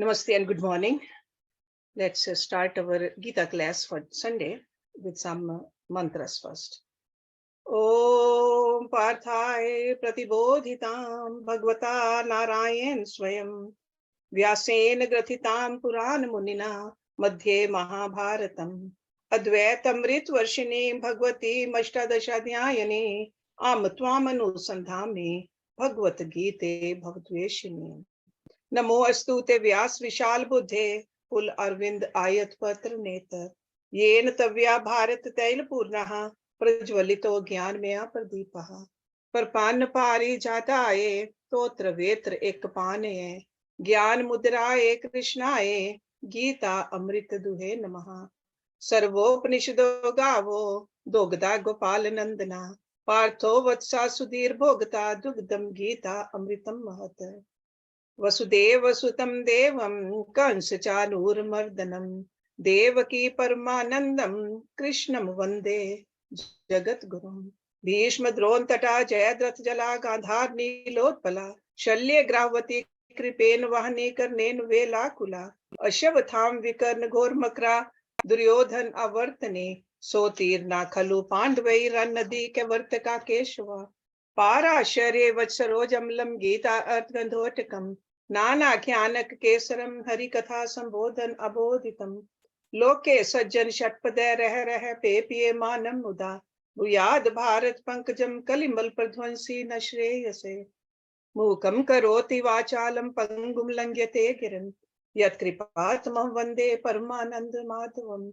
Namaste and good morning. Let's start our Gita class for Sunday with some mantras first. Om Parthai Pratibodhitam Bhagavata Narayan Swayam Vyasen Grathitam Puran Munina Madhye Mahabharatam Advaitamrit Varshini Bhagavati Mashtadashadhyayani Am Twamanu Sandhami Bhagavad Gita Bhavatveshini नमो अस्तु ते व्यास विशाल बुद्धे पुल अरविंद आयत पत्र नेत्र येन तव्या भारत तैल पूर्णः प्रज्वलितो ज्ञान में प्रदीपः परपान पारी जाता आए तोत्र वेत्र एक पाने ज्ञान मुद्राए कृष्णाए गीता अमृत दुहे नमः सर्वोपनिषदो गावो दोगदा गोपाल नंदना पार्थो वत्सा सुधीर भोगता दुग्धम गीता अमृतम महत वसुदेव सुतम देवम कंस चानूरमर्दनम देवकी परमानंदम कृष्णम वंदे जगत गुरुम भीष्म द्रोण तटा जयद्रथ जला गांधार नीलोत्पला शल्य ग्राहवती कृपेन वहने कर्णेन वेलाकुला अश्वत्थाम विकर्ण घोर मकरा दुर्योधन अवर्तने सोतीर्णा खलु पांडवैरन्नदी के वर्तका केशवा पाराशर्य वत्सरोजमलम गीता अर्थगंधोटकम नाना ज्ञानक केसरम हरि कथा संबोधन अबोधितम लोके सज्जन षटपदय रह रह पे पिये मानम मुदा भूयाद भारत पंकजम कलिमल प्रध्वंसी न श्रेयसे मूकम करोति वाचालम पंगुम लंघ्यते गिरन यत्कृपातमं वंदे परमानंद माधवम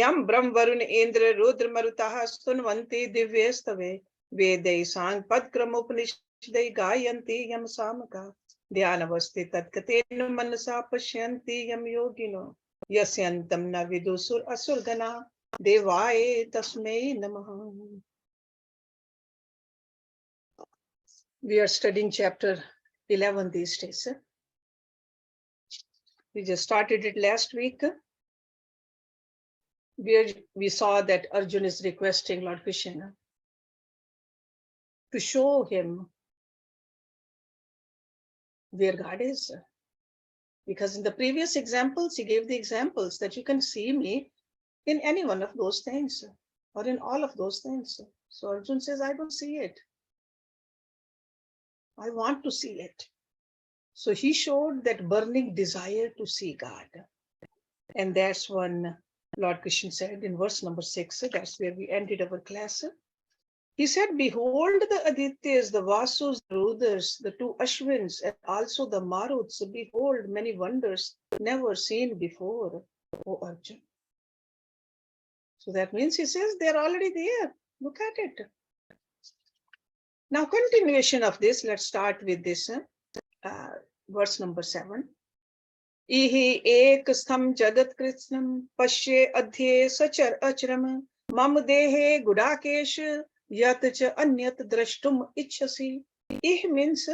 यम ब्रह्म वरुण इंद्र रुद्र मरुतः स्तुन्वन्ति दिव्यस्तवे वेदै सांग पदक्रमोपनिषदै गायन्ति यम सामका ध्यानवस्थि तत्कतेन मनसा पश्यन्ति यम योगिनो यस्यन्तं न विदुषुर असुरगणा देवाय तस्मै नमः. We are studying chapter 11 these days. We just started it last week, where we saw that Arjuna is requesting Lord Krishna to show him where God is. Because in the previous examples, he gave the examples that you can see me in any one of those things or in all of those things. So Arjuna says, I don't see it. I want to see it. So he showed that burning desire to see God. And that's when Lord Krishna said in verse number 6, that's where we ended our class. He said, behold the Adityas, the Vasus, the Rudras, the two Ashwins, and also the Maruts. Behold many wonders never seen before, O Arjuna. So that means he says they're already there. Look at it. Now, continuation of this, let's start with this verse number 7. Ihi ek stham jagat krishnam pashye adhye sachar achram mam dehe gudakesh yat cha anyat drashtum ichhasi. Ih means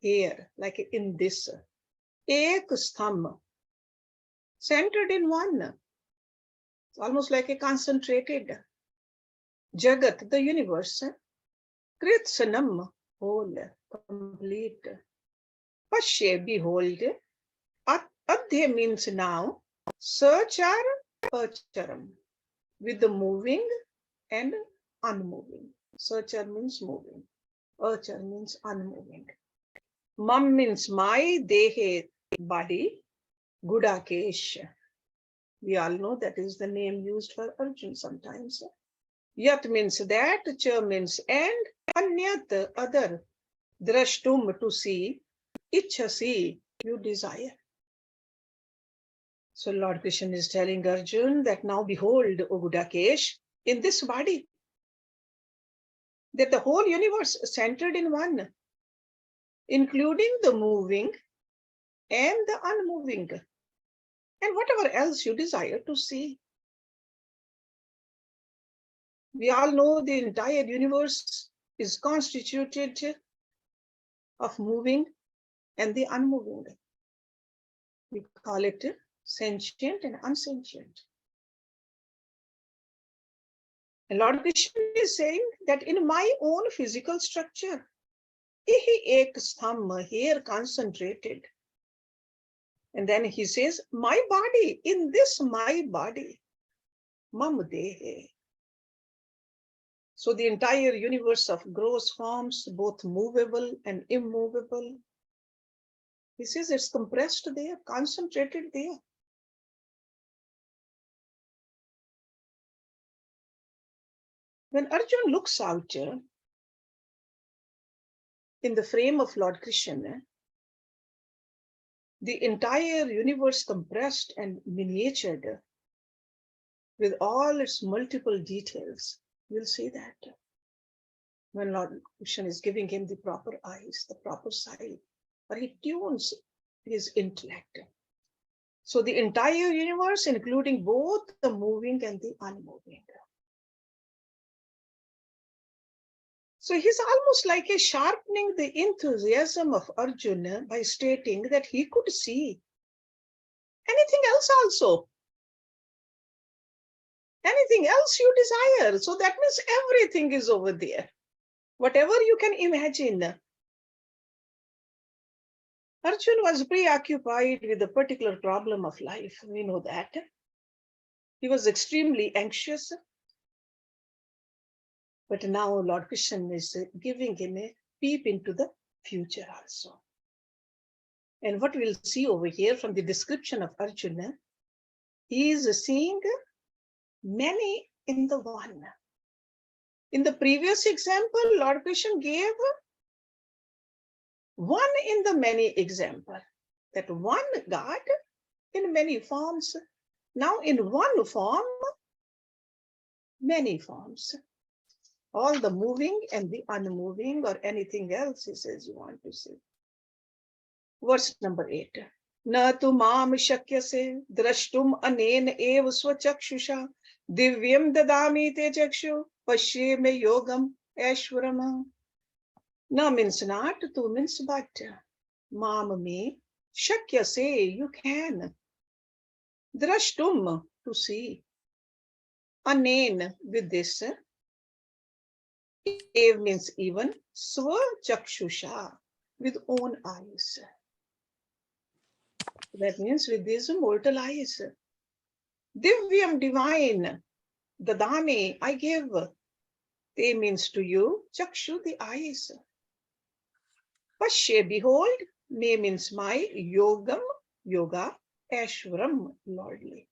here, like in this. Ek stham, centered in one. It's almost like a concentrated. Jagat, the universe. Kritshanam, whole, complete. Pashye, behold. Adhya means now. Sachar acharam, with the moving and unmoving. Sachar means moving. Achar means unmoving. Mam means my, dehe, body. Gudakesh. We all know that is the name used for Arjuna sometimes. Yat means that, cha means and, anyat, other. Drashtum, to see. Ichhasi, you desire. So Lord Krishna is telling Arjuna that now behold, O Gudakesh, in this body, that the whole universe is centered in one, including the moving and the unmoving, and whatever else you desire to see. We all know the entire universe is constituted of moving and the unmoving. We call it sentient and unsentient. And Lord Krishna is saying that in my own physical structure, Ihi ek stham, here concentrated. And then he says, my body, in this my body, mam dehe. So the entire universe of gross forms, both movable and immovable, he says it's compressed there, concentrated there. When Arjuna looks out in the frame of Lord Krishna, the entire universe compressed and miniatured with all its multiple details, you'll see that when Lord Krishna is giving him the proper eyes, the proper sight, or he tunes his intellect. So the entire universe, including both the moving and the unmoving. So he's almost like a sharpening the enthusiasm of Arjuna by stating that he could see anything else also. Anything else you desire. So that means everything is over there. Whatever you can imagine. Arjuna was preoccupied with the particular problem of life. We know that. He was extremely anxious. But now Lord Krishna is giving him a peep into the future also. And what we'll see over here from the description of Arjuna, he is seeing many in the one. In the previous example, Lord Krishna gave one in the many example, that one God in many forms. Now in one form, many forms. All the moving and the unmoving or anything else, he says, you want to say. Verse number 8. Na tu mam shakyase drashtum anen ev swachakshusha divyam dadami te chakshu pashe me yogam ashwarama. Na means not, tu means but. Mam me shakyase, you can. Drashtum, to see. Anen, with this. Ev means even. Swachakshusha, with own eyes. That means with these mortal eyes. Divyam, divine. Dadami, I give. Te means to you. Chakshu, the eyes. Pashe, behold. Me means my. Yogam, yoga. Ashwaram, lordly.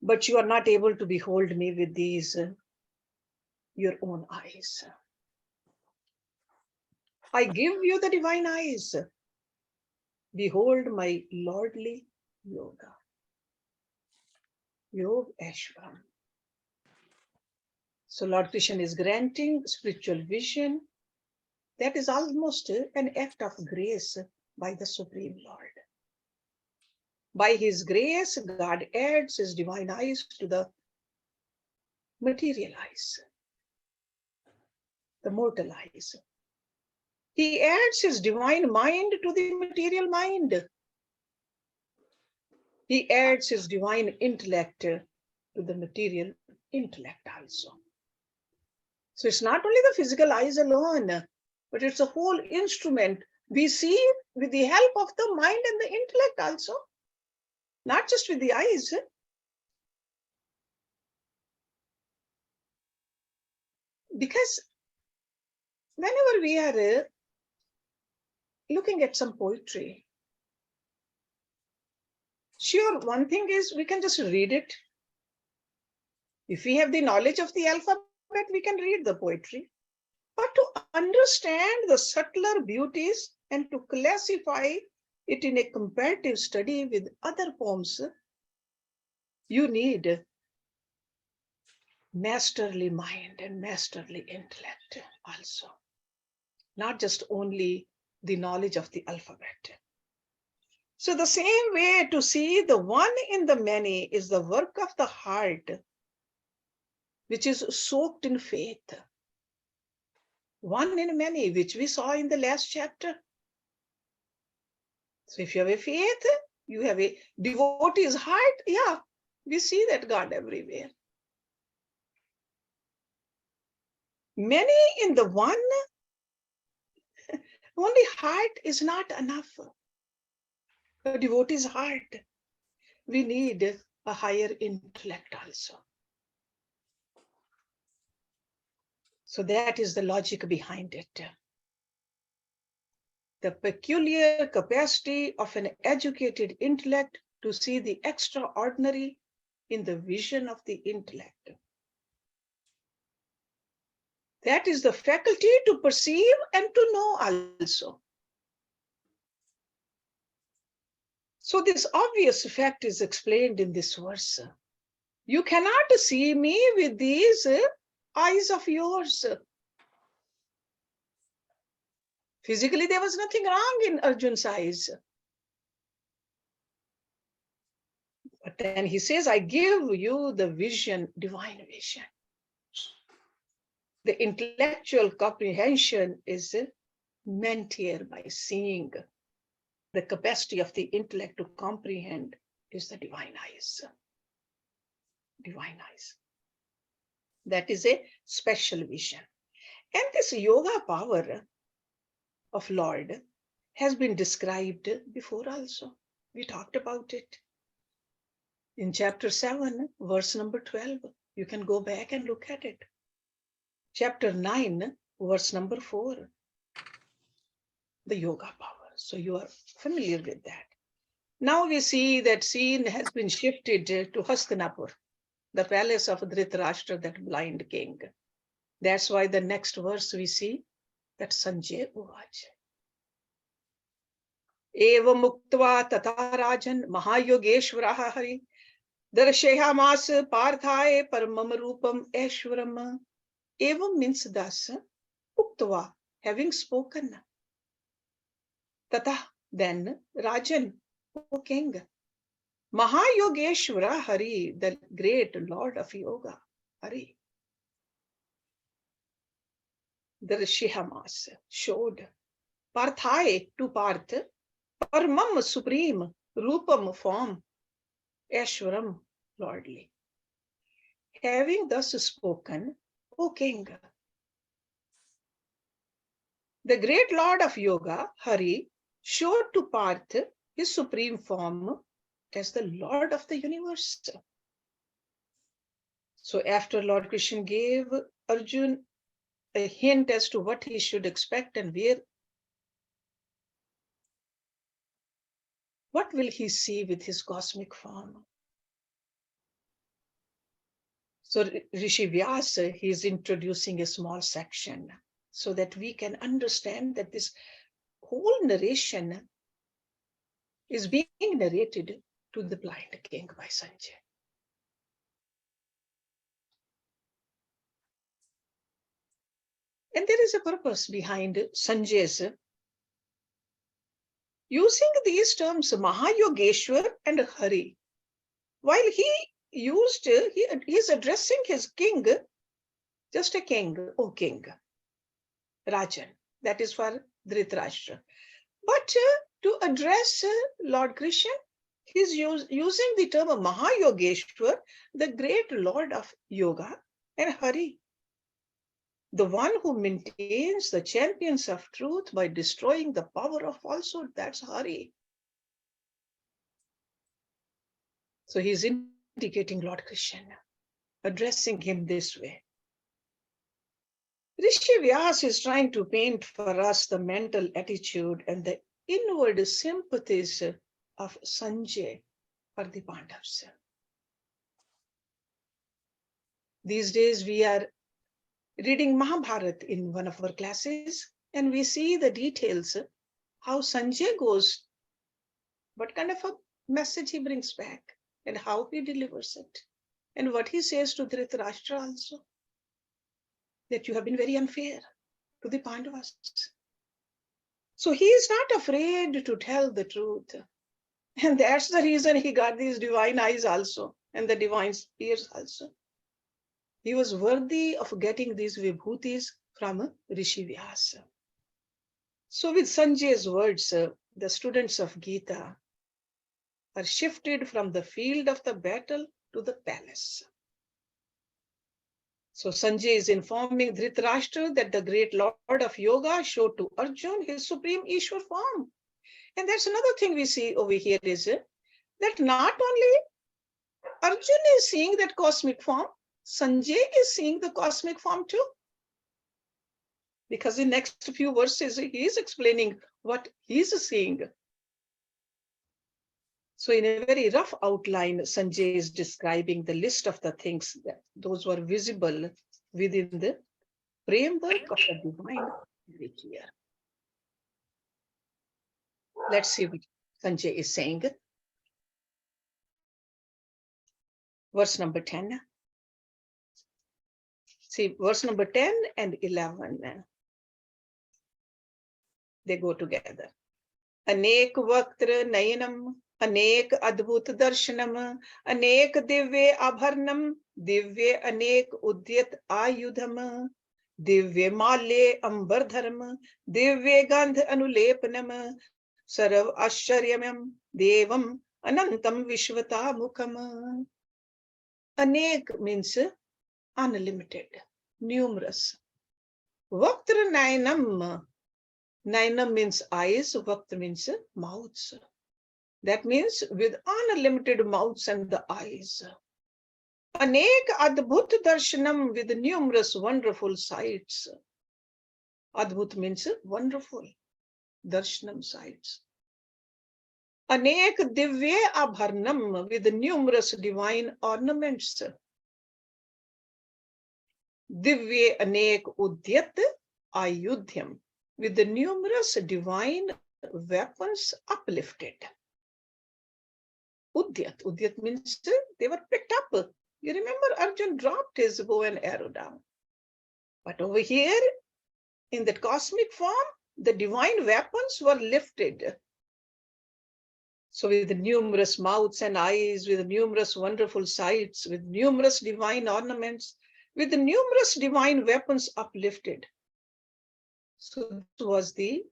But you are not able to behold me with these your own eyes. I give you the divine eyes. Behold my lordly yoga. Yog Ashwaram. So Lord Krishna is granting spiritual vision. That is almost an act of grace by the Supreme Lord. By his grace, God adds his divine eyes to the material eyes, the mortal eyes. He adds his divine mind to the material mind. He adds his divine intellect to the material intellect also. So it's not only the physical eyes alone, but it's a whole instrument. We see with the help of the mind and the intellect also, not just with the eyes. Because whenever we are looking at some poetry, sure, one thing is we can just read it. If we have the knowledge of the alphabet, we can read the poetry. But to understand the subtler beauties and to classify it in a comparative study with other poems, you need masterly mind and masterly intellect also. Not just only the knowledge of the alphabet. So the same way to see the one in the many is the work of the heart, which is soaked in faith. One in many, which we saw in the last chapter. So if you have a faith, you have a devotee's heart, yeah, we see that God everywhere. Many in the one, only heart is not enough. A devotee's heart. We need a higher intellect also. So that is the logic behind it. The peculiar capacity of an educated intellect to see the extraordinary in the vision of the intellect. That is the faculty to perceive and to know also. So this obvious fact is explained in this verse. You cannot see me with these eyes of yours. Physically, there was nothing wrong in Arjun's eyes. But then he says, I give you the vision, divine vision. The intellectual comprehension is meant here by seeing. The capacity of the intellect to comprehend is the divine eyes. Divine eyes. That is a special vision. And this yoga power of Lord has been described before also. We talked about it. In chapter 7, verse number 12, you can go back and look at it. Chapter 9, verse number 4, the yoga power. So you are familiar with that. Now we see that scene has been shifted to Hastinapur, the palace of Dhritarashtra, that blind king. That's why the next verse we see that Sanjay Uvaj. Eva muktva tata rajan mahayogeshvaraha hari darshyamas parthaye paramam rupam eshwaram. Eva means thus, uktva, having spoken. Tata, then, rajan, O king. Mahayogeshvara Hari, the great Lord of Yoga, Hari. Darshayamas, showed. Parthai, to Parth. Paramam, supreme. Rupam, form. Eshwaram, lordly. Having thus spoken, O king. The great Lord of Yoga, Hari, showed to Parth his supreme form as the Lord of the universe. So after Lord Krishna gave Arjun a hint as to what he should expect and where, what will he see with his cosmic form? So Rishi Vyasa, he is introducing a small section so that we can understand that this whole narration is being narrated to the blind king by Sanjay. And there is a purpose behind Sanjay's using these terms Mahayogeshwar and Hari. While he is addressing his king, just a king, O king, Rajan, that is for Dhritarashtra. But to address Lord Krishna, he's using the term Mahayogeshwar, the great Lord of Yoga, and Hari, the one who maintains the champions of truth by destroying the power of falsehood. That's Hari. So he's indicating Lord Krishna, addressing him this way. Rishi Vyas is trying to paint for us the mental attitude and the inward sympathies of Sanjay for the Pandavas. These days we are reading Mahabharata in one of our classes, and we see the details, how Sanjay goes, what kind of a message he brings back, and how he delivers it, and what he says to Dhritarashtra also, that you have been very unfair to the Pandavas. So he is not afraid to tell the truth. And that's the reason he got these divine eyes also, and the divine ears also. He was worthy of getting these vibhutis from Rishi Vyasa. So with Sanjay's words, the students of Gita are shifted from the field of the battle to the palace. So Sanjay is informing Dhritarashtra that the great Lord of Yoga showed to Arjun his supreme Ishwar form. And that's another thing we see over here is that not only Arjun is seeing that cosmic form, Sanjay is seeing the cosmic form too. Because in next few verses, he is explaining what he's seeing. So in a very rough outline, Sanjay is describing the list of the things that those were visible within the framework of the divine very clear. Let's see what Sanjay is saying. Verse number 10. See, verse number 10 and 11. They go together. Anek vaktra nayanam, anek adbhut darshanam, anek divya abharnam, divya anek udyat ayudham, divya malye ambardharam, divya gandh anulepanam, sarav ascharyamam, devam anantam vishvata mukham. Anek means unlimited, numerous. Vaktra nayanam. Naina means eyes, Vakta means mouths. That means with unlimited mouths and the eyes. Anek adbhut darshanam, with numerous wonderful sights. Adbhut means wonderful. Darshanam sights. Anek divya abharnam, with numerous divine ornaments. Divya anek udyat ayudhyam, with the numerous divine weapons uplifted. Udyat. Udyat means they were picked up. You remember Arjun dropped his bow and arrow down. But over here, in that cosmic form, the divine weapons were lifted. So with the numerous mouths and eyes, with the numerous wonderful sights, with numerous divine ornaments, with the numerous divine weapons uplifted. So this was the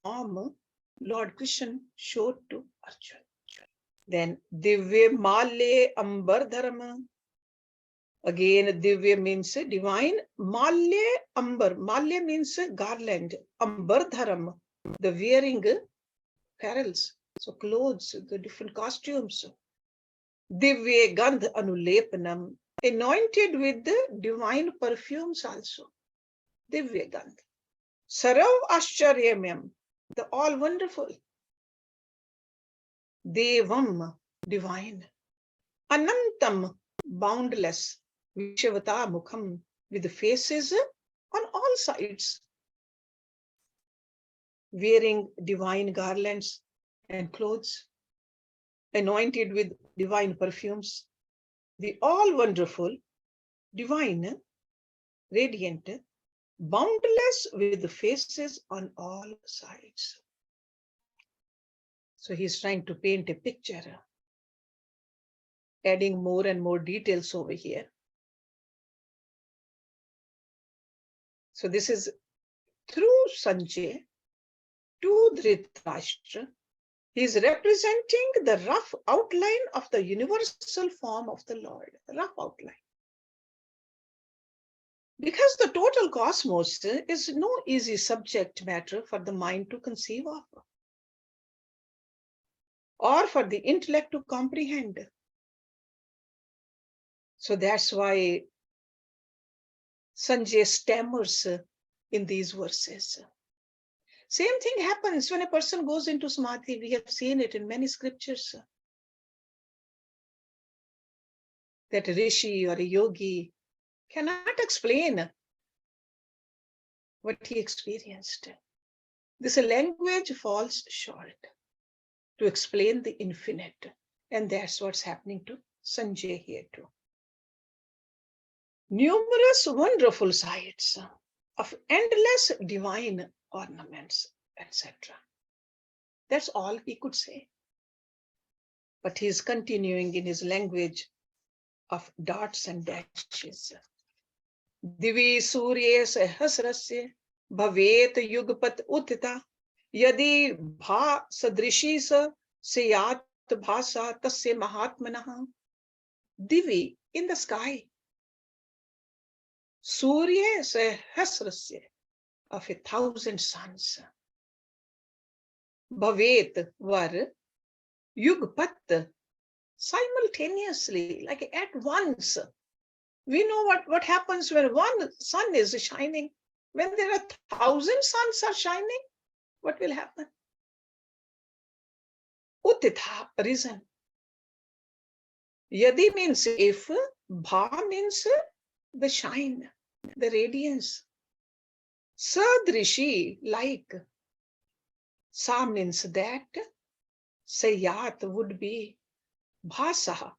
form Lord Krishna showed to Arjun. Then Divya Malye Ambardharama. Again, Divya means divine. Malye Ambar. Malye means garland. Ambardharam, the wearing apparels, so clothes, the different costumes. Divya Gandh Anulepanam, anointed with the divine perfumes also. Divya Gandh. Sarav Ascharyamyam, the all wonderful. Devam, divine. Anantam, boundless. Vishvata Mukham, with the faces on all sides. Wearing divine garlands and clothes. Anointed with divine perfumes. The all wonderful, divine, radiant, boundless with the faces on all sides. So he's trying to paint a picture, adding more and more details over here. So this is through Sanjay to Dhritarashtra. He is representing the rough outline of the universal form of the Lord, the rough outline. Because the total cosmos is no easy subject matter for the mind to conceive of, or for the intellect to comprehend. So that's why Sanjay stammers in these verses. Same thing happens when a person goes into samadhi. We have seen it in many scriptures. That a rishi or a yogi cannot explain what he experienced. This language falls short to explain the infinite. And that's what's happening to Sanjay here too. Numerous wonderful sights of endless divine ornaments, etc. That's all he could say. But he's continuing in his language of dots and dashes. Divi surya sahasrasya bhavet yugpat utita yadi bha sadrishi sa seyat bhasa tasya mahatmanaha. Divi, in the sky. Surya sahasrasya, of 1,000 suns. bhavet var yugpat, simultaneously, like at once. We know what happens when one sun is shining. When there are 1,000 suns are shining, what will happen? Utitha, risen. Yadi means if, bha means the shine, the radiance. Sadrishi, like. Sa means that. Sayat would be. Bhasaha,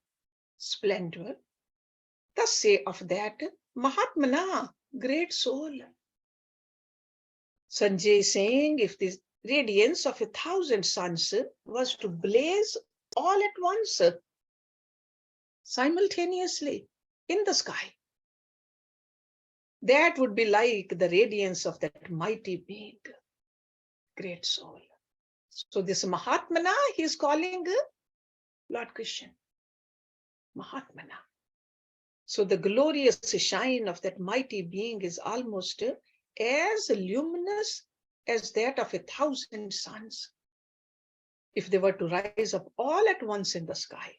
splendor. Tasya of that. Mahatmana, great soul. Sanjay is saying, if the radiance of 1,000 suns was to blaze all at once, simultaneously in the sky, that would be like the radiance of that mighty being, great soul. So this Mahatmana, he is calling Lord Krishna, Mahatmana. So the glorious shine of that mighty being is almost as luminous as that of 1,000 suns, if they were to rise up all at once in the sky.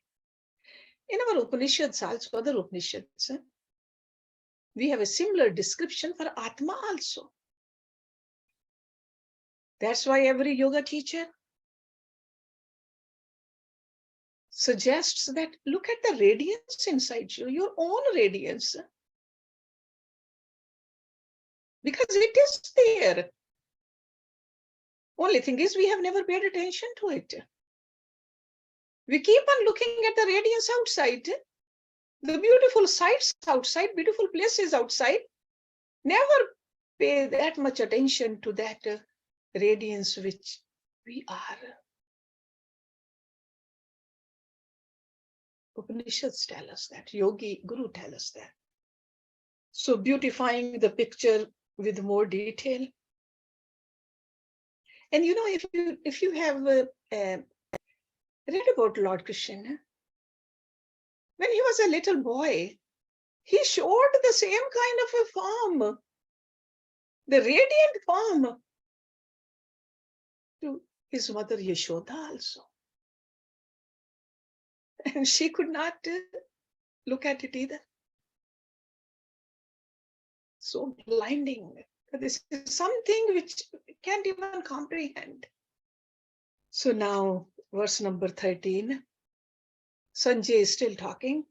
In our Upanishads, also other Upanishads, we have a similar description for Atma also. That's why every yoga teacher suggests that look at the radiance inside you, your own radiance. Because it is there. Only thing is we have never paid attention to it. We keep on looking at the radiance outside, the beautiful sights outside, beautiful places outside. Never pay that much attention to that radiance which we are. Upanishads tell us that, Yogi Guru tell us that. So beautifying the picture with more detail. And you know, if you have read about Lord Krishna, when he was a little boy, he showed the same kind of a form, the radiant form, to his mother Yashoda also. And she could not look at it either. So blinding. This is something which can't even comprehend. So now, verse number 13. Sanjay is still talking.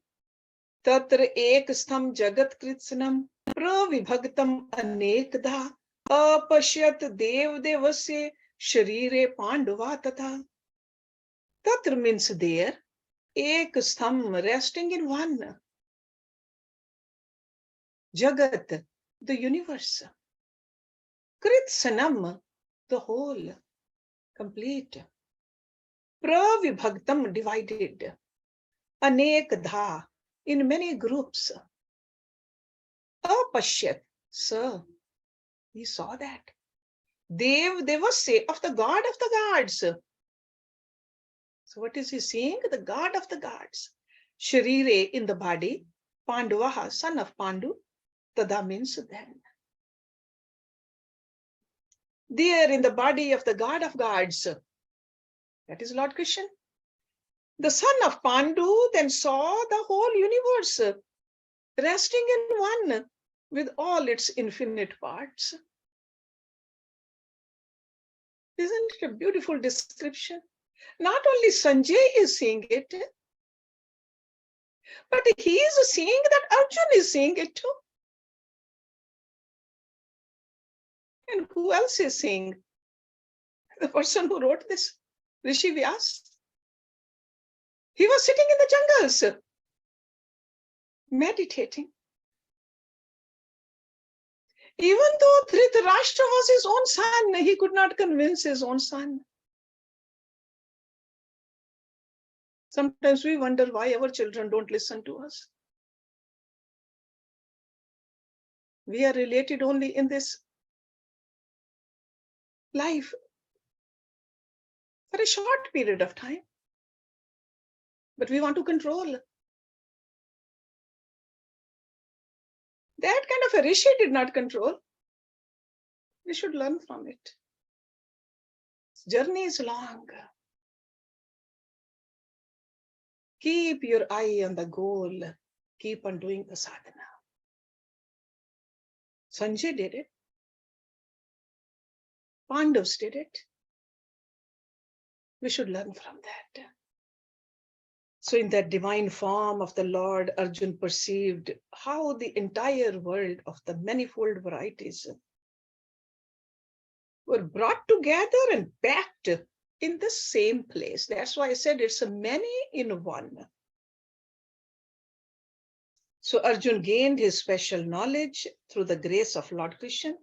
Tatra ek stham jagat kritsanam pravibhagtam anekda apashyat dev devasya sharire panduva tata. Tatra means there. Ek stham, resting in one. Jagat, the universe. Kritsanam, the whole, complete. Pravibhagtam, divided. Anekdha, in many groups. Apashyat, sir, he saw that. Dev devasya, of the god of the gods. So what is he seeing? The god of the gods. Sharire, in the body. Panduvaha, son of Pandu. Tada means then. There in the body of the god of gods. That is Lord Krishna. The son of Pandu then saw the whole universe resting in one with all its infinite parts. Isn't it a beautiful description? Not only Sanjay is seeing it, but he is seeing that Arjun is seeing it too. And who else is seeing? The person who wrote this, Rishi Vyas. He was sitting in the jungles, meditating. Even though Dhritarashtra was his own son, he could not convince his own son. Sometimes we wonder why our children don't listen to us. We are related only in this life for a short period of time. But we want to control. That kind of a Rishi did not control. We should learn from it. Journey is long. Keep your eye on the goal. Keep on doing the sadhana. Sanjay did it. Pandavas did it. We should learn from that. So in that divine form of the Lord, Arjun perceived how the entire world of the manifold varieties were brought together and packed in the same place. That's why I said it's a many in one. So Arjun gained his special knowledge through the grace of Lord Krishna.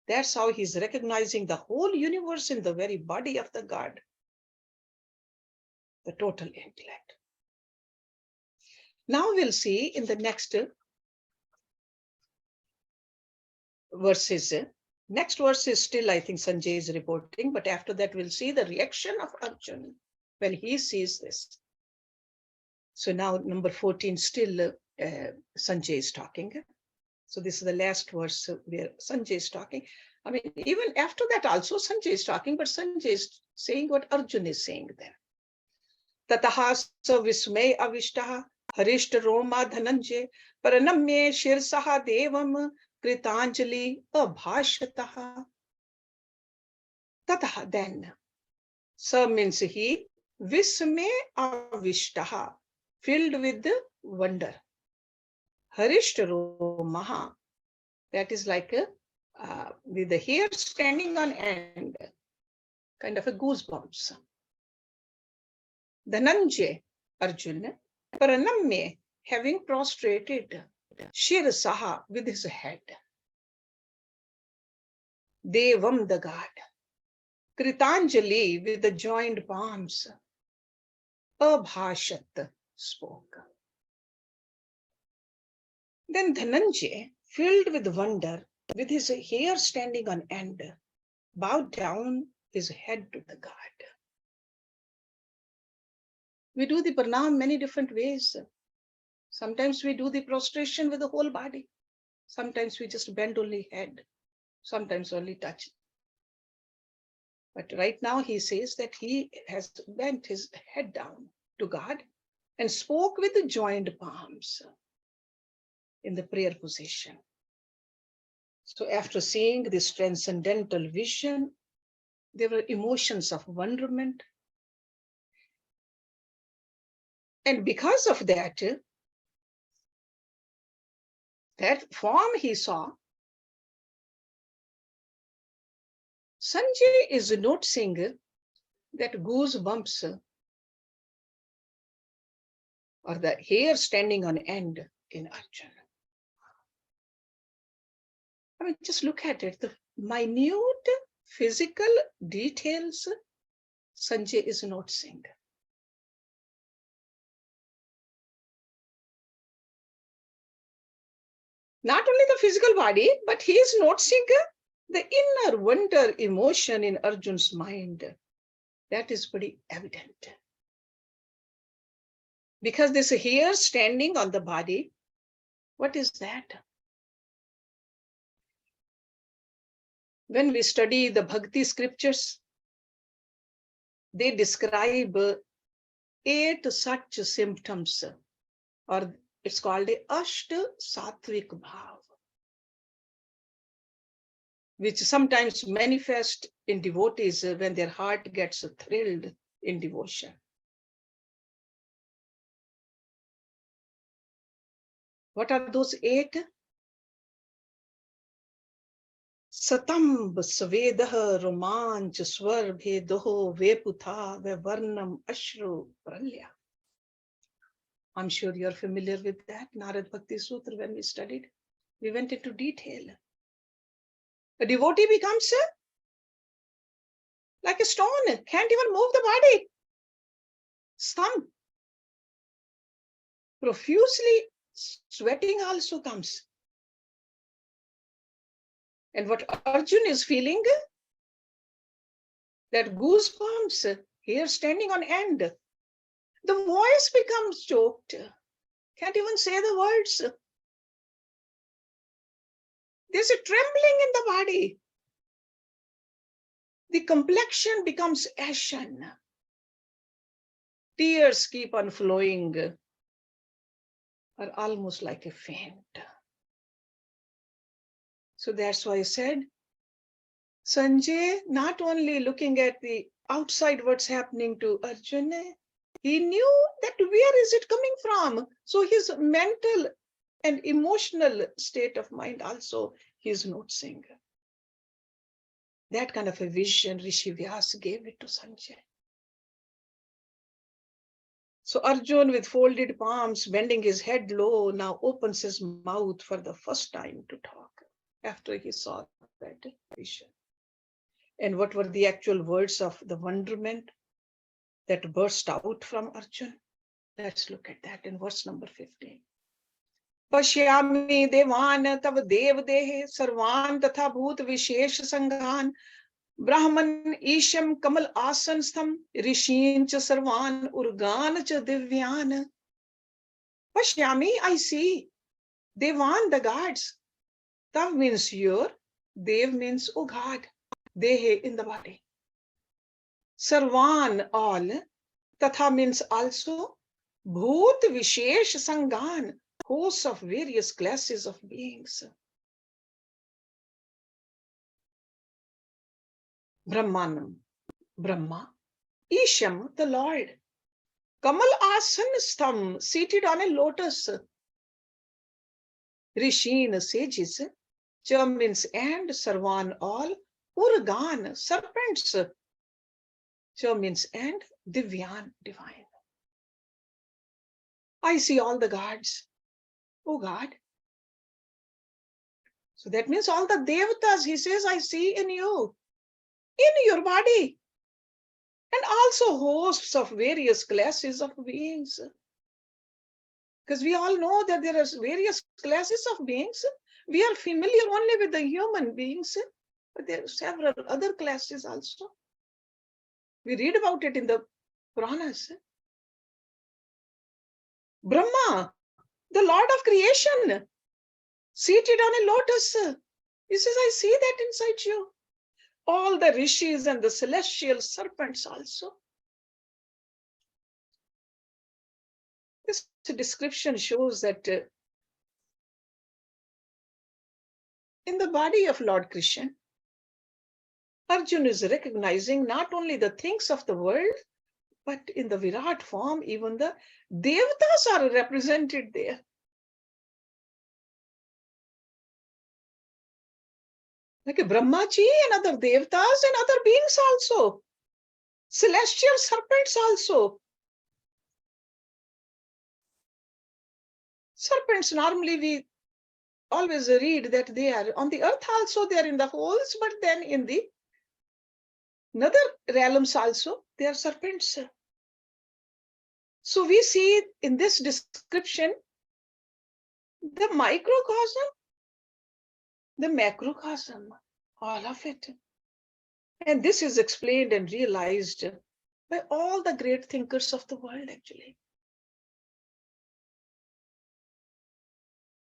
That's how he's recognizing the whole universe in the very body of the God, the total intellect. Now we'll see in the next verses. Next verse is still, I think, Sanjay is reporting, but after that we'll see the reaction of Arjun when he sees this. So now number 14, still Sanjay is talking. So this is the last verse where Sanjay is talking. I mean, even after that also Sanjay is talking, but Sanjay is saying what Arjun is saying there. Tataha sa vismay avishtaha harishta roma dhananjay paranamye shirsaha devam kritanjali abhashataha. Tataha, then. Sa means he, vismay avishtaha, filled with wonder. Harishta roma, that is like with the hair standing on end, kind of a goosebumps. Dhananjay, Arjuna, paranamye, having prostrated, shirasaha, with his head. Devam, the God. Kritanjali, with the joined palms. Abhashat, spoke. Then Dhananjay, filled with wonder, with his hair standing on end, bowed down his head to the God. We do the pranam many different ways. Sometimes we do the prostration with the whole body. Sometimes we just bend only head. Sometimes only touch. But right now he says that he has bent his head down to God and spoke with the joined palms in the prayer position. So after seeing this transcendental vision, there were emotions of wonderment. And because of that form he saw, Sanjay is noticing that goosebumps or the hair standing on end in Arjuna. I mean, just look at it, the minute physical details Sanjay is noticing. Not only the physical body, but he is noticing the inner wonder emotion in Arjun's mind. That is pretty evident. Because this hair standing on the body, what is that? When we study the Bhakti scriptures, they describe 8 such symptoms, or it's called a Ashta Satvik Bhav, which sometimes manifest in devotees when their heart gets thrilled in devotion. What are those 8? Satam Svedah Romanch Swar Bhedoho Veputha Vevarnam Ashru Pralya. I'm sure you're familiar with that, Narad Bhakti Sutra, when we studied. We went into detail. A devotee becomes like a stone, can't even move the body. Some profusely sweating also comes. And what Arjun is feeling, that goosebumps, hair standing on end. The voice becomes choked. Can't even say the words. There's a trembling in the body. the complexion becomes ashen. Tears keep on flowing, or almost like a faint. So that's why I said, Sanjay, not only looking at the outside what's happening to Arjuna, he knew that where is it coming from. So his mental and emotional state of mind also he is noticing. That kind of a vision Rishi Vyas gave it to Sanjay. So Arjun, with folded palms, bending his head low, now opens his mouth for the first time to talk after he saw that vision. And what were the actual words of the wonderment that burst out from Arjun? Let's look at that in verse number 15. Pashyami devan tav dev dehe sarvan tatha bhut vishesh sanghan Brahman isham kamal asan stham rishin cha sarvan urgan cha divyan. Pashyami, I see. Devan, the gods. Tav means your. Dev means, oh God. Dehe, in the body. Sarvan, all. Tatha means also. Bhut vishesh sanghan, hosts of various classes of beings. Brahmanam, Brahma. Isham, the Lord. Kamal asan stham, seated on a lotus. Rishin, sages. Cha means and, sarvan, all. Urgan, serpents. Cha means and, divyan, divine. I see all the gods. Oh God. So that means all the devatas, he says, I see in you, in your body. And also hosts of various classes of beings. Because we all know that there are various classes of beings. We are familiar only with the human beings, but there are several other classes also. We read about it in the Puranas. Brahma, the Lord of creation, seated on a lotus. He says, I see that inside you. All the rishis and the celestial serpents also. This description shows that in the body of Lord Krishna, Arjuna is recognizing not only the things of the world, but in the Virat form, even the Devatas are represented there. Like a Brahmaji and other Devatas and other beings also. Celestial serpents also. Serpents, normally we always read that they are on the earth also, they are in the holes, but then in the other realms also, they are serpents. So we see in this description the microcosm, the macrocosm, all of it. And this is explained and realized by all the great thinkers of the world, actually.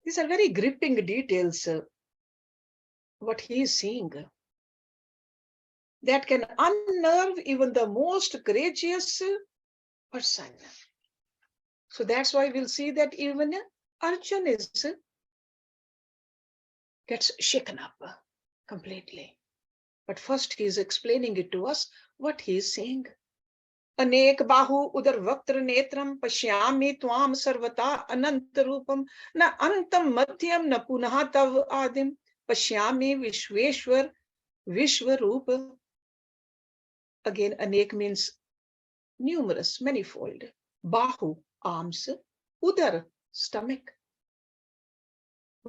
These are very gripping details, what he is seeing, that can unnerve even the most courageous person. So that's why we'll see that even Arjuna gets shaken up completely. But first he is explaining it to us, what he is saying. Anek bahu udar vaktra netram pashyami tvam sarvata ananta rupam na antam madhyam na punaha tav adim pashyami vishweshwar Vishwarupa. Again, anek means numerous, manifold. Bahu, arms. Udar, stomach.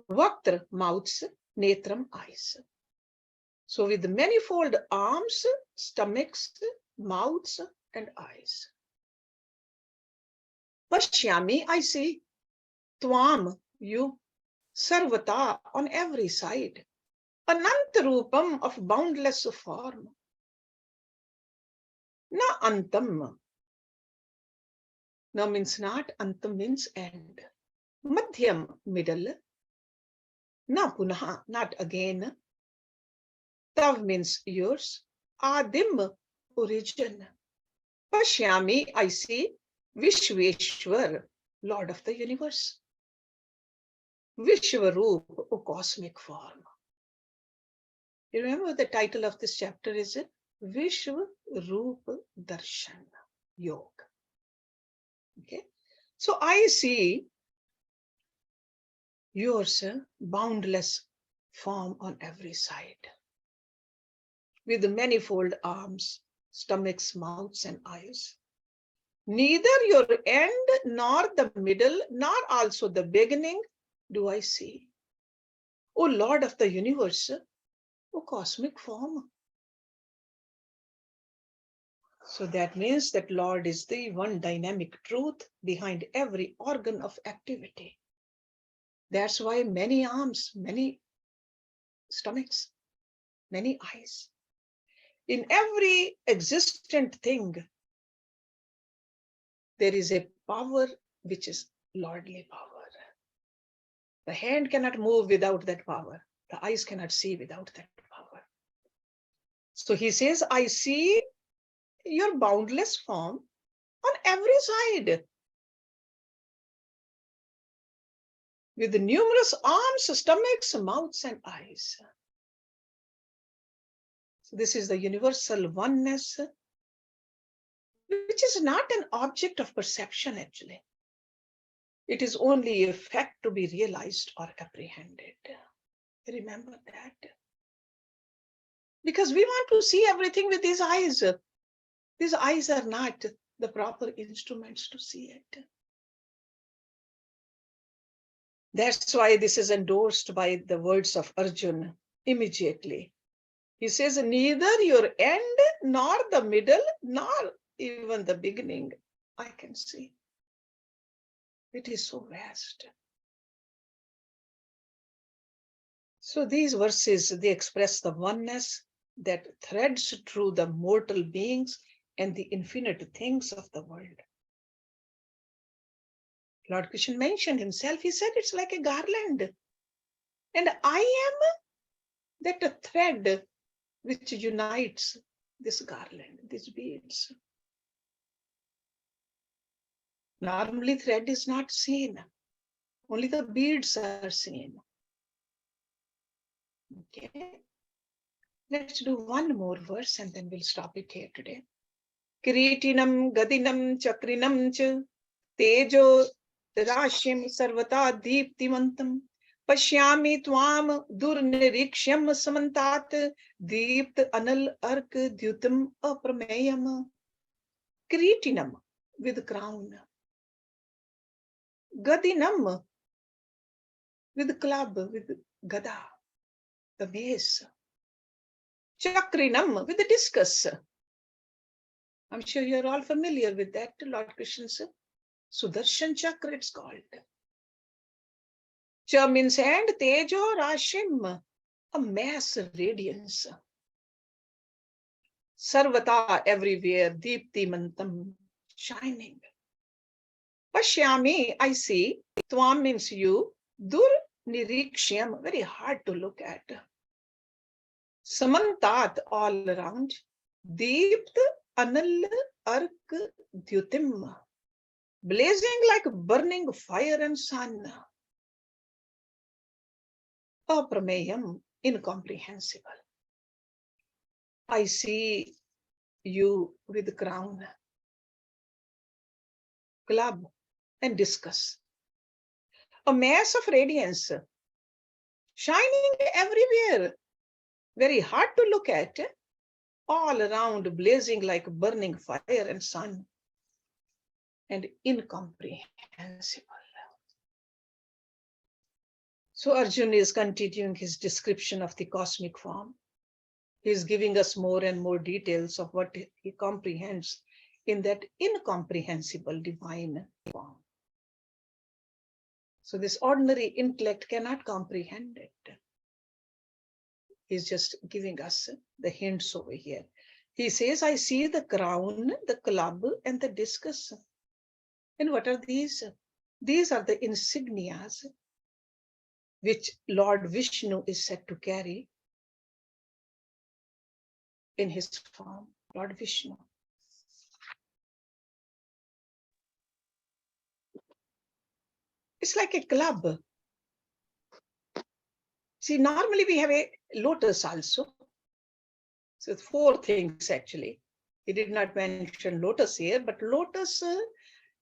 Vaktra, mouths. Netram, eyes. So with manifold arms, stomachs, mouths, and eyes. Pashyami, I see. Tvam, you. Sarvata, on every side. Anantarupam, of boundless form. Na antam. Na means not, antam means end. Madhyam, middle. Na punaha, not again. Tav means yours. Adim origin. Pashyami, I see, Vishweshwar, Lord of the universe. Vishwarupa, O cosmic form. You remember the title of this chapter is Vishwarupa Darshana Yoga. Okay, so I see yours boundless form on every side, with manifold arms, stomachs, mouths, and eyes. Neither your end, nor the middle, nor also the beginning do I see. O Lord of the universe, O cosmic form. So that means that Lord is the one dynamic truth behind every organ of activity. That's why many arms, many stomachs, many eyes. In every existent thing, there is a power which is lordly power. The hand cannot move without that power. The eyes cannot see without that power. So he says, I see your boundless form on every side, with numerous arms, stomachs, mouths, and eyes. So this is the universal oneness, which is not an object of perception actually. It is only a fact to be realized or apprehended. Remember that. Because we want to see everything with these eyes. These eyes are not the proper instruments to see it. That's why this is endorsed by the words of Arjuna immediately. He says, neither your end, nor the middle, nor even the beginning I can see. It is so vast. So these verses, they express the oneness that threads through the mortal beings and the infinite things of the world. Lord Krishna mentioned himself, he said it's like a garland. And I am that thread which unites this garland, these beads. Normally thread is not seen. Only the beads are seen. Okay. Let's do one more verse and then we'll stop it here today. Kiritinam gadinam chakrinam cha tejo rashim sarvata deeptimantam pashyami tvam durnirishyam samantat deept anal ark dyutam aprameyam. Kiritinam, with crown. Gadinam, with club, with gada, the mace. Chakrinam, with the discus. I'm sure you're all familiar with that, Lord Krishna's Sudarshan Chakra, it's called. Cha means hand, tejo rashim, a mass radiance. Sarvata, everywhere, deepti mantam, shining. Pashyami, I see. Tvam means you. Dur nirikshyam, very hard to look at. Samantat, all around. Deept anal ark dyutim, blazing like burning fire and sun. Aprameyam, incomprehensible. I see you with crown, club, and discus. A mass of radiance, shining everywhere, very hard to look at, all around blazing like burning fire and sun, and incomprehensible. So Arjuna is continuing his description of the cosmic form. He is giving us more and more details of what he comprehends in that incomprehensible divine form. So this ordinary intellect cannot comprehend it. He's just giving us the hints over here. He says, I see the crown, the club, and the discus. And what are these? These are the insignias which Lord Vishnu is said to carry in his form, Lord Vishnu. It's like a club. See, normally we have a lotus also. So 4 things actually. He did not mention lotus here, but lotus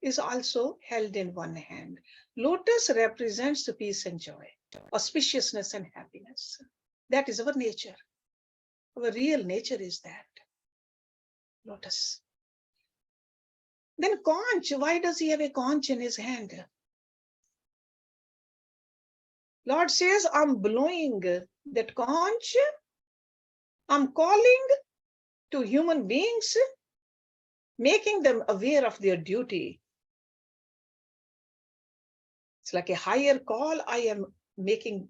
is also held in one hand. Lotus represents the peace and joy, auspiciousness and happiness. That is our nature. Our real nature is that. Lotus. Then conch, why does he have a conch in his hand? Lord says, I'm blowing that conch. I'm calling to human beings, making them aware of their duty. It's like a higher call. I am making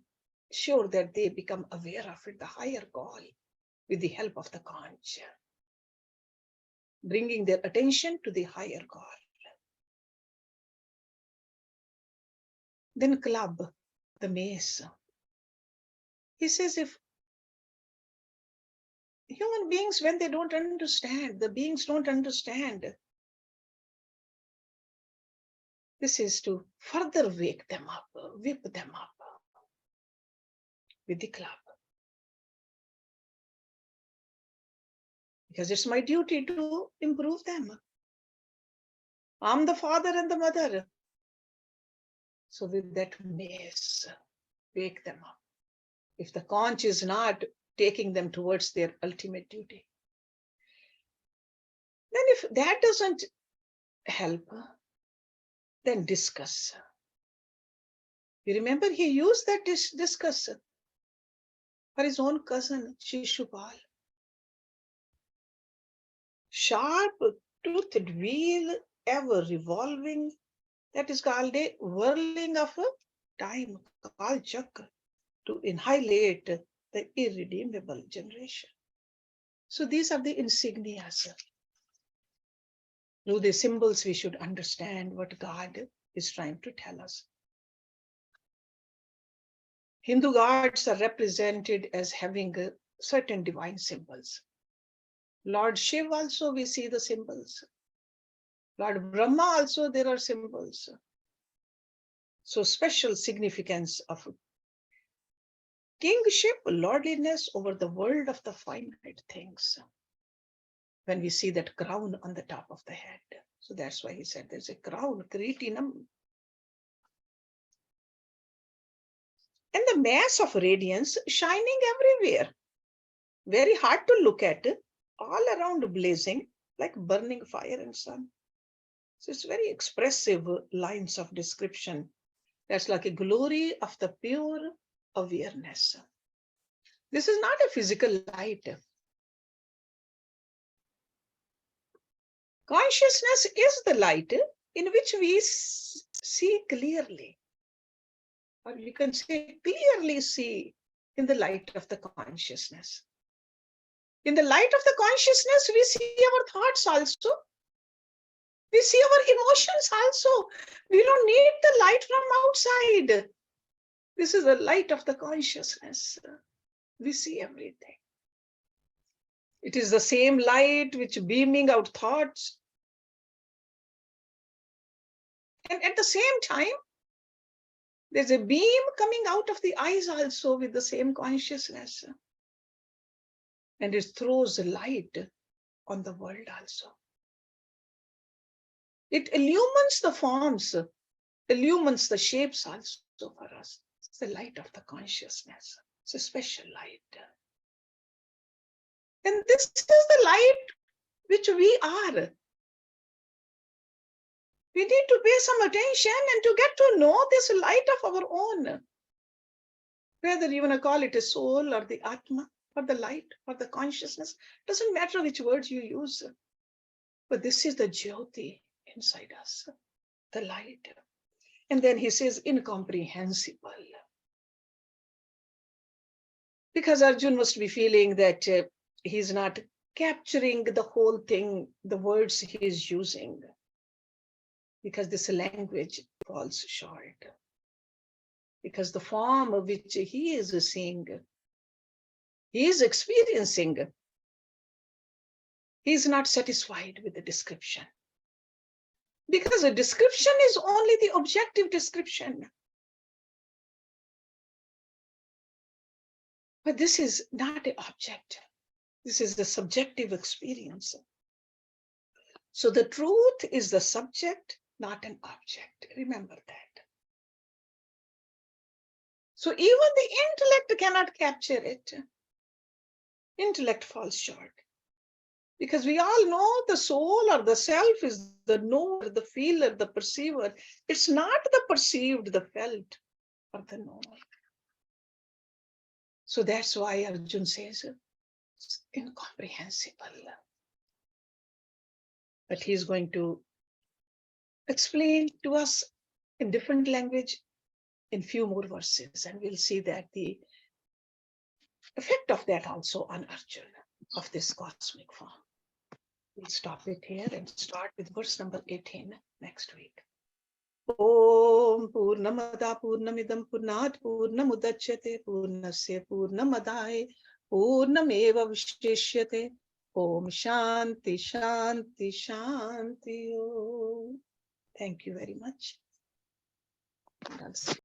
sure that they become aware of it, the higher call, with the help of the conch, bringing their attention to the higher call. Then club, the mace. He says, if human beings, when they don't understand, the beings don't understand, this is to further wake them up, whip them up with the club. Because it's my duty to improve them. I'm the father and the mother. So with that mace, wake them up. If the conch is not taking them towards their ultimate duty. Then if that doesn't help, then discuss. You remember he used that discuss for his own cousin, Shishupal. Sharp-toothed wheel, ever revolving, that is called a whirling of time, Kal Chakra, to annihilate the irredeemable generation. So these are the insignias. Through the symbols, we should understand what God is trying to tell us. Hindu gods are represented as having certain divine symbols. Lord Shiv also, we see the symbols. Lord Brahma also, there are symbols. So special significance of kingship, lordliness over the world of the finite things. When we see that crown on the top of the head. So that's why he said there's a crown, Kiritinam. And the mass of radiance shining everywhere. Very hard to look at, all around blazing, like burning fire and sun. So it's very expressive lines of description. That's like a glory of the pure awareness. This is not a physical light. Consciousness is the light in which we see clearly. Or you can say clearly see in the light of the consciousness. In the light of the consciousness, we see our thoughts also. We see our emotions also. We don't need the light from outside. This is the light of the consciousness. We see everything. It is the same light which beaming out thoughts. And at the same time, there's a beam coming out of the eyes also with the same consciousness. And it throws light on the world also. It illumines the forms, illumines the shapes also for us. It's the light of the consciousness. It's a special light. And this is the light which we are. We need to pay some attention and to get to know this light of our own. Whether you want to call it a soul or the Atma or the light or the consciousness, doesn't matter which words you use. But this is the Jyoti inside us, the light. And then he says, incomprehensible. Because Arjun must be feeling that he's not capturing the whole thing, the words he is using. Because this language falls short. Because the form of which he is seeing, he is experiencing, He is not satisfied with the description. Because a description is only the objective description. But this is not an object. This is the subjective experience. So the truth is the subject, not an object. Remember that. So even the intellect cannot capture it. Intellect falls short. Because we all know the soul or the self is the knower, the feeler, the perceiver. It's not the perceived, the felt, or the knower. So that's why Arjun says it's incomprehensible. But he's going to explain to us in different language in few more verses, and we'll see that the effect of that also on Arjun, of this cosmic form. We'll stop it here and start with verse number 18 next week. Om Purnamada Purnamidam Purnat Purnamudachyate Purnasya Purnamadai Purnameva Vishishyate. Om Shanti Shanti Shanti Om. Thank you very much.